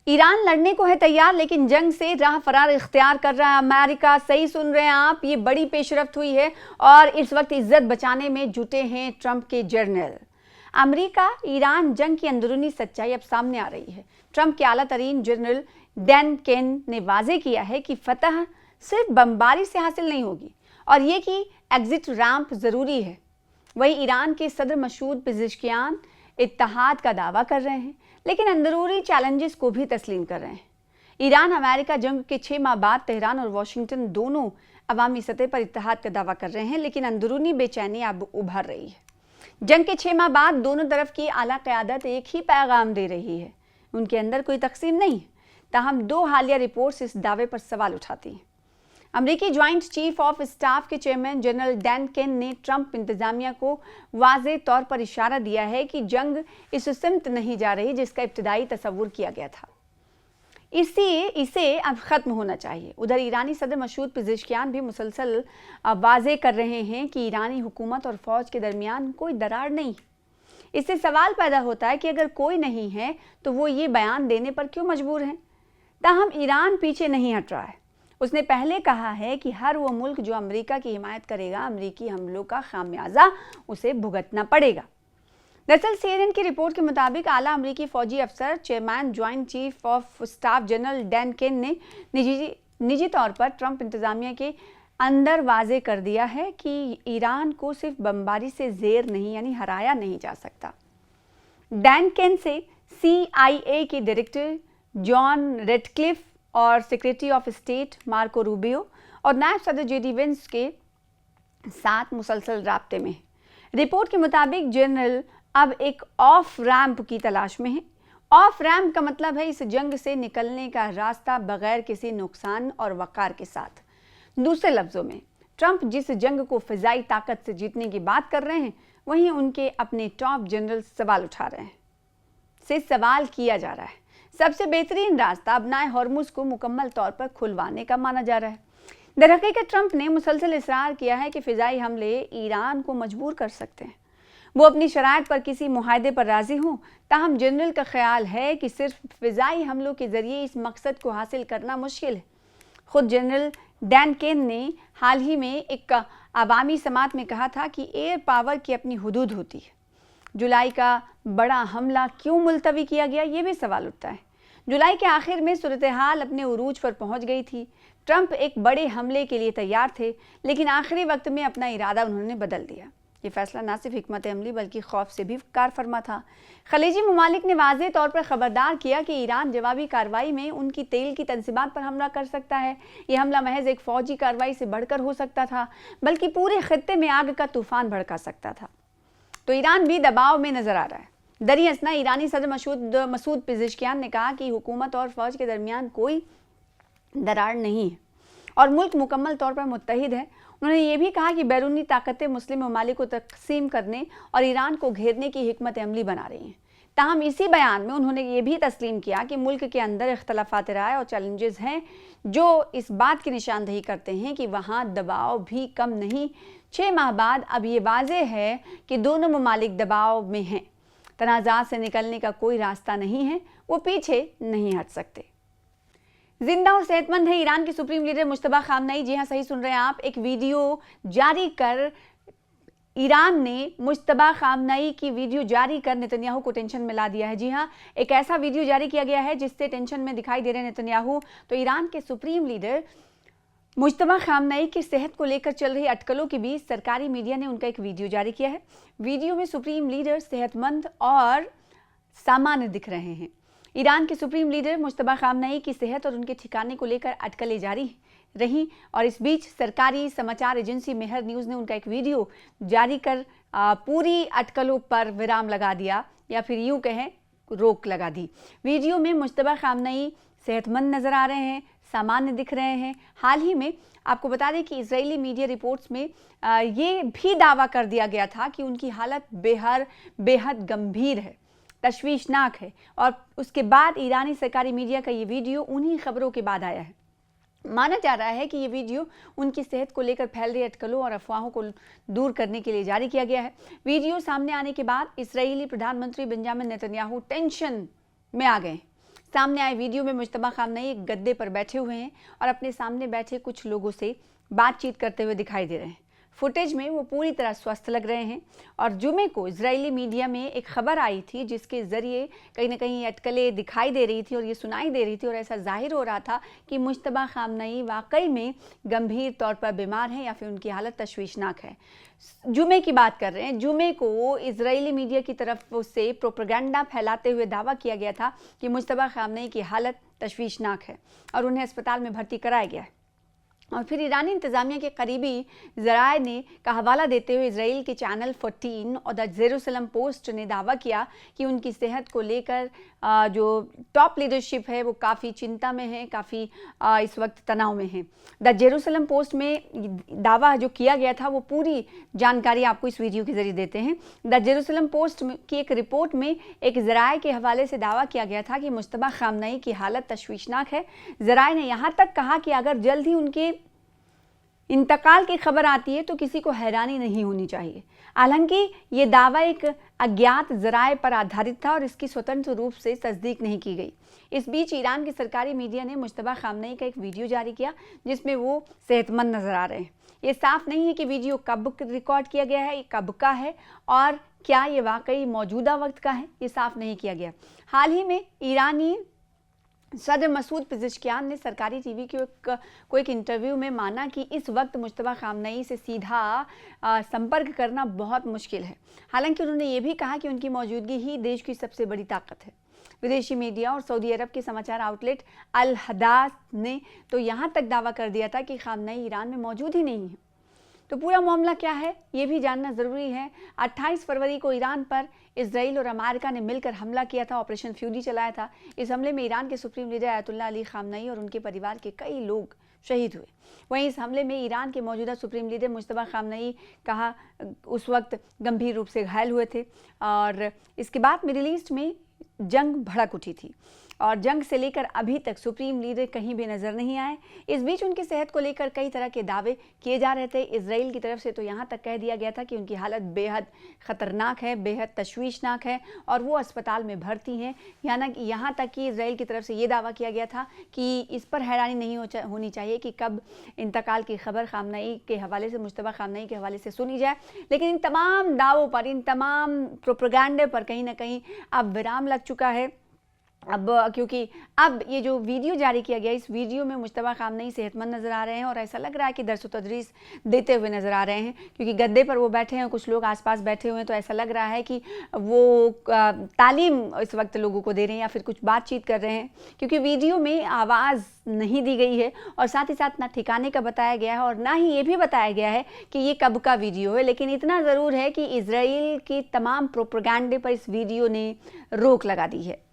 Iran लड़ने को है तैयार, लेकिन जंग से राह फरार इख्तियार कर रहा है अमेरिका। सही सुन रहे हैं आप, ये बड़ी पेशरफ्त हुई है और इस वक्त इज्जत बचाने में जुटे हैं ट्रंप के जनरल। अमेरिका ईरान जंग की अंदरूनी सच्चाई अब सामने आ रही है। ट्रंप के आला तरीन जनरल डैन केन ने वाजे किया है कि फतह सिर्फ बमबारी से हासिल नहीं होगी और ये कि एग्जिट रैंप जरूरी है। वहीं ईरान के सदर मसूद पेज़ेश्कियान इत्तेहाद का दावा कर रहे हैं, लेकिन अंदरूनी चैलेंजेस को भी तस्लीम कर रहे हैं। ईरान अमेरिका जंग के 6 माह बाद तेहरान और वाशिंगटन दोनों अवामी सतह पर इत्तेहाद का दावा कर रहे हैं, लेकिन अंदरूनी बेचैनी अब उभर रही है। जंग के 6 माह बाद दोनों तरफ की आला क़यादत एक ही पैगाम दे रही है, उनके अंदर कोई तकसीम नहीं है। ताहम 2 हालिया रिपोर्ट्स इस दावे पर सवाल उठाती हैं। अमेरिकी ज्वाइंट चीफ ऑफ स्टाफ के चेयरमैन जनरल डैन केन ने ट्रंप इंतजामिया को वाज़े तौर पर इशारा दिया है कि जंग इस सिमत नहीं जा रही जिसका इब्तदाई तसव्वुर किया गया था। इसे अब ख़त्म होना चाहिए। उधर ईरानी सदर मसूद पेज़ेश्कियान भी मुसलसल वाज़े कर रहे हैं कि ईरानी हुकूमत और फ़ौज के दरमियान कोई दरार नहीं। इससे सवाल पैदा होता है कि अगर कोई नहीं है तो वो ये बयान देने पर क्यों मजबूर हैं। ताहम ईरान पीछे नहीं हट रहा है। उसने पहले कहा है कि हर वो मुल्क जो अमेरिका की हिमायत करेगा, अमेरिकी हमलों का खामियाजा उसे भुगतना पड़ेगा। दरअसल CNN की रिपोर्ट के मुताबिक आला अमेरिकी फौजी अफसर chairman joint chief of staff general Dan Caine ने निजी तौर पर ट्रंप इंतजामिया के अंदर वाजे कर दिया है कि ईरान को सिर्फ बमबारी से जेर नहीं यानी हराया नहीं जा सकता। डैन केन से CIA के डायरेक्टर जॉन रेडक्लिफ और secretary of state Marco Rubio और नायब सदर JD वेंस के साथ मुसलसल राब्ते में है। रिपोर्ट के मुताबिक जनरल अब एक ऑफ रैंप की तलाश में है। ऑफ रैंप का मतलब है इस जंग से निकलने का रास्ता बगैर किसी नुकसान और वक़ार के साथ। दूसरे लफ्ज़ों में, ट्रंप जिस जंग को फ़िज़ाई ताकत से जीतने की बात कर रहे हैं, वहीं उनके अपने टॉप जनरल सवाल उठा रहे हैं। से सवाल किया जा रहा है सबसे बेहतरीन रास्ता अपनाए हॉर्मुज़ को मुकम्मल तौर पर खुलवाने का माना जा रहा है। दरहकीकत ट्रंप ने मुसलसल इसरार किया है कि फ़िज़ाई हमले ईरान को मजबूर कर सकते हैं। वो अपनी शराइत पर किसी मुआहदे पर राज़ी हों। ताहम जनरल का ख्याल है कि सिर्फ फ़िज़ाई हमलों के ज़रिए इस मकसद को हासिल करना मुश्किल है। ख़ुद जनरल डैन केन ने हाल ही में एक अवामी समात में कहा था कि एयर पावर की अपनी हुदूद होती है। जुलाई का बड़ा हमला क्यों मुलतवी किया गया, ये भी सवाल उठता है। जुलाई के आखिर में सूरत हाल अपने उरूज पर पहुंच गई थी। ट्रंप एक बड़े हमले के लिए तैयार थे, लेकिन आखिरी वक्त में अपना इरादा उन्होंने बदल दिया। ये फैसला ना सिर्फ हिकमत अमली बल्कि खौफ से भी कार फरमा था। खलीजी ममालिक ने वाज़े तौर पर खबरदार किया कि ईरान जवाबी कार्रवाई में उनकी तेल की तनसीबात पर हमला कर सकता है। ये हमला महज एक फ़ौजी कार्रवाई से बढ़कर हो सकता था, बल्कि पूरे खित्ते में आग का तूफान भड़का सकता था। तो ईरान भी दबाव में नजर आ रहा है। दरियासना ईरानी सदर मसूद पेज़ेश्कियान ने कहा कि हुकूमत और फ़ौज के दरमियान कोई दरार नहीं है और मुल्क मुकम्मल तौर पर मुत्तहिद है। उन्होंने ये भी कहा कि बैरूनी ताकतें मुस्लिम ममालिक को तकसीम करने और ईरान को घेरने की हिकमत अमली बना रही हैं। ताहम इसी बयान में उन्होंने ये भी तस्लीम किया कि मुल्क के अंदर इख्तलाफात राय और चैलेंजेस हैं जो इस बात की निशानदही करते हैं कि वहाँ दबाव भी कम नहीं। 6 माह बाद अब ये वाज़े है कि दोनों ममालिक दबाव में हैं। तनाज़ात से निकलने का कोई रास्ता नहीं है, वो पीछे नहीं हट सकते। जिंदा और सेहतमंद है ईरान के सुप्रीम लीडर मुश्तबा खामनेई। जी हाँ, सही सुन रहे हैं आप। एक वीडियो जारी कर ईरान ने मुश्तबा खामनेई की वीडियो जारी कर नेतन्याहू को टेंशन में ला दिया है। जी हाँ, एक ऐसा वीडियो जारी किया गया है जिससे टेंशन में दिखाई दे रहे नेतन्याहू। तो ईरान के सुप्रीम लीडर मुश्तबा खामनेई की सेहत को लेकर चल रही अटकलों के बीच सरकारी मीडिया ने उनका एक वीडियो जारी किया है। वीडियो में सुप्रीम लीडर सेहतमंद और सामान्य दिख रहे हैं। ईरान के सुप्रीम लीडर मुश्तबा खामनेई की सेहत और उनके ठिकाने को लेकर अटकलें जारी रही और इस बीच सरकारी समाचार एजेंसी मेहर न्यूज़ ने उनका एक वीडियो जारी कर पूरी अटकलों पर विराम लगा दिया या फिर यूँ कहें रोक लगा दी। वीडियो में मुश्तबा खामनेई सेहतमंद नज़र आ रहे हैं, सामान्य दिख रहे हैं। हाल ही में आपको बता दें कि इजरायली मीडिया रिपोर्ट्स में ये भी दावा कर दिया गया था कि उनकी हालत बेहद गंभीर है, तशवीशनाक है और उसके बाद ईरानी सरकारी मीडिया का ये वीडियो उन्हीं खबरों के बाद आया है। माना जा रहा है कि ये वीडियो उनकी सेहत को लेकर फैल रही अटकलों और अफवाहों को दूर करने के लिए जारी किया गया है। वीडियो सामने आने के बाद इस्राएली प्रधानमंत्री बेंजामिन नेतन्याहू टेंशन में आ गए। सामने आए वीडियो में मुज्तबा खामनेई एक गद्दे पर बैठे हुए हैं और अपने सामने बैठे कुछ लोगों से बातचीत करते हुए दिखाई दे रहे हैं। फुटेज में वो पूरी तरह स्वस्थ लग रहे हैं और जुमे को इजरायली मीडिया में एक खबर आई थी जिसके ज़रिए कहीं ना कहीं अटकलें दिखाई दे रही थी और ये सुनाई दे रही थी और ऐसा जाहिर हो रहा था कि मुज्तबा खामनेई वाकई में गंभीर तौर पर बीमार हैं या फिर उनकी हालत तशवीशनाक है। जुमे की बात कर रहे हैं। जुमे को इजरायली मीडिया की तरफ से प्रोपेगेंडा फैलाते हुए दावा किया गया था कि मुज्तबा खामनेई की हालत तशवीशनाक है और उन्हें अस्पताल में भर्ती कराया गया है। और फिर ईरानी इंतज़ामिया के करीबी ज़राए ने का हवाला देते हुए इसराइल के चैनल 14 और द जेरूसलम पोस्ट ने दावा किया कि उनकी सेहत को लेकर जो टॉप लीडरशिप है वो काफ़ी चिंता में है, काफ़ी इस वक्त तनाव में है। द जेरूसलम पोस्ट में दावा जो किया गया था वो पूरी जानकारी आपको इस वीडियो के ज़रिए देते हैं। द जेरूसलम पोस्ट की एक रिपोर्ट में एक ज़राए के हवाले से दावा किया गया था कि मुज्तबा खामनेई की हालत तशवीशनाक है। ज़राए ने यहाँ तक कहा कि अगर जल्द ही उनके इंतकाल की खबर आती है तो किसी को हैरानी नहीं होनी चाहिए। हालांकि ये दावा एक अज्ञात ज़राए पर आधारित था और इसकी स्वतंत्र रूप से तस्दीक नहीं की गई। इस बीच ईरान की सरकारी मीडिया ने मुज्तबा खामनेई का एक वीडियो जारी किया जिसमें वो सेहतमंद नजर आ रहे हैं। ये साफ नहीं है कि वीडियो कब रिकॉर्ड किया गया है, ये कब का है और क्या ये वाकई मौजूदा वक्त का है, ये साफ नहीं किया गया। हाल ही में ईरानी सदर मसूद पिज़ेशकियान ने सरकारी टीवी को एक इंटरव्यू में माना कि इस वक्त मुज्तबा खामनेई से सीधा संपर्क करना बहुत मुश्किल है। हालांकि उन्होंने ये भी कहा कि उनकी मौजूदगी ही देश की सबसे बड़ी ताकत है। विदेशी मीडिया और सऊदी अरब के समाचार आउटलेट अल हदास ने तो यहाँ तक दावा कर दिया था कि खामनेई ईरान में मौजूद ही नहीं है। तो पूरा मामला क्या है ये भी जानना ज़रूरी है। 28 फरवरी को ईरान पर इसराइल और अमेरिका ने मिलकर हमला किया था, ऑपरेशन फ्यूरी चलाया था। इस हमले में ईरान के supreme leader Ayatollah Ali Khamenei और उनके परिवार के कई लोग शहीद हुए। वहीं इस हमले में ईरान के मौजूदा सुप्रीम लीडर मुज्तबा खामनेई कहा उस वक्त गंभीर रूप से घायल हुए थे और इसके बाद मिडिल ईस्ट में जंग भड़क उठी थी और जंग से लेकर अभी तक सुप्रीम लीडर कहीं भी नजर नहीं आए। इस बीच उनकी सेहत को लेकर कई तरह के दावे किए जा रहे थे। इसराइल की तरफ से तो यहाँ तक कह दिया गया था कि उनकी हालत बेहद ख़तरनाक है, बेहद तशवीशनाक है और वो अस्पताल में भर्ती हैं। यहाँ तक कि इसराइल की तरफ से ये दावा किया गया था कि इस पर हैरानी नहीं होनी चाहिए कि कब इंतकाल की खबर खामनेई के हवाले से, मुज्तबा खामनेई के हवाले से सुनी जाए। लेकिन इन तमाम दावों पर, इन तमाम प्रोपेगेंडे पर कहीं ना कहीं अब विराम लग चुका है। अब क्योंकि अब ये जो वीडियो जारी किया गया, इस वीडियो में मुज्तबा खामनेई सेहतमंद नज़र आ रहे हैं और ऐसा लग रहा है कि दर्स व तदरीस देते हुए नज़र आ रहे हैं क्योंकि गद्दे पर वो बैठे हैं, कुछ लोग आसपास बैठे हुए हैं। तो ऐसा लग रहा है कि वो तालीम इस वक्त लोगों को दे रहे हैं या फिर कुछ बातचीत कर रहे हैं क्योंकि वीडियो में आवाज़ नहीं दी गई है और साथ ही साथ ना ठिकाने का बताया गया है और ना ही ये भी बताया गया है कि ये कब का वीडियो है। लेकिन इतना ज़रूर है कि इसराइल की तमाम प्रोपेगेंडे पर इस वीडियो ने रोक लगा दी है।